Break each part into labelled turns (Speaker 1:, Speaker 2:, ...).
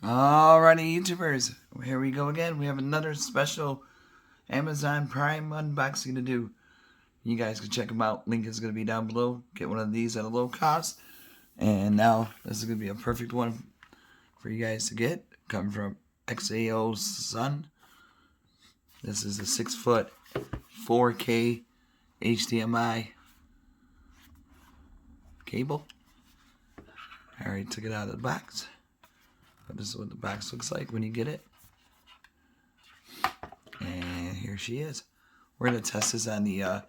Speaker 1: Alrighty, YouTubers, here we go again. We have another special Amazon Prime unboxing to do. You guys can check them out. Link is going to be down below. Get one of these at a low cost. And now, this is going to be a perfect one for you guys to get. Coming from XAOSUN. This is a 6-foot 4K HDMI cable. I already took it out of the box. But this is what the box looks like when you get it. And here she is. We're going to test this on the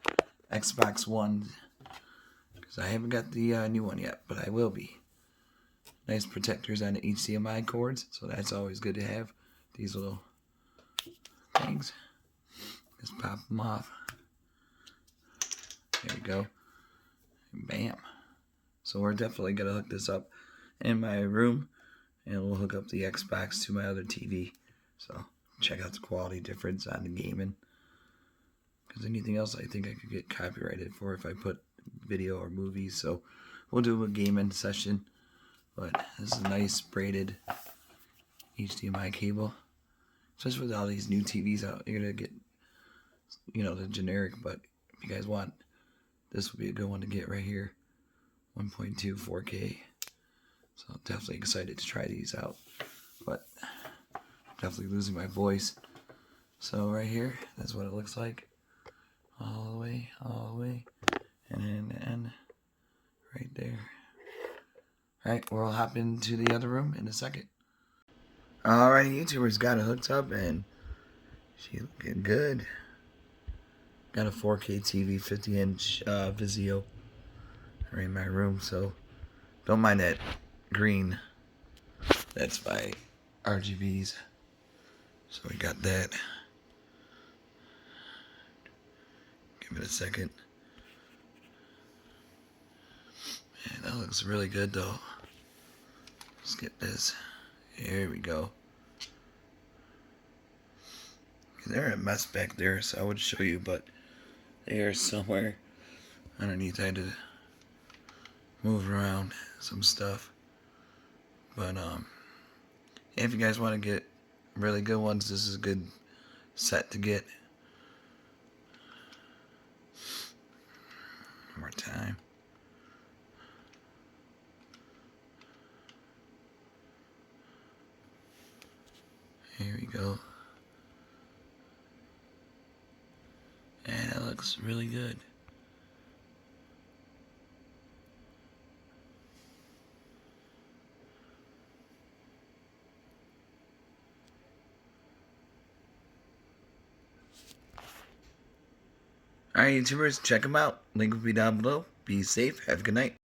Speaker 1: Xbox One. Because I haven't got the new one yet, but I will be. Nice protectors on the HDMI cords. So that's always good to have. These little things. Just pop them off. There you go. Bam. So we're definitely going to hook this up in my room. And we'll hook up the Xbox to my other TV. So check out the quality difference on the gaming. Because anything else I think I could get copyrighted for if I put video or movies. So we'll do a gaming session. But this is a nice braided HDMI cable. Especially with all these new TVs out. You're going to get, you know, the generic. But if you guys want, this would be a good one to get right here. 1.2 4K. So I'm definitely excited to try these out, but definitely losing my voice. So right here, that's what it looks like. All the way, and then the end, right there. Alright, we'll hop into the other room in a second. Alright, YouTubers, got it hooked up, and she looking good. Got a 4K TV, 50-inch Vizio right in my room, so don't mind that green. That's by RGBs. So we got that. Give it a second. Man, that looks really good though. Let's get this. Here we go. They're a mess back there, so I would show you, but they are somewhere underneath. I had to move around some stuff. But if you guys want to get really good ones, this is a good set to get. One more time. Here we go. And that looks really good. Alright, YouTubers, check them out. Link will be down below. Be safe. Have a good night.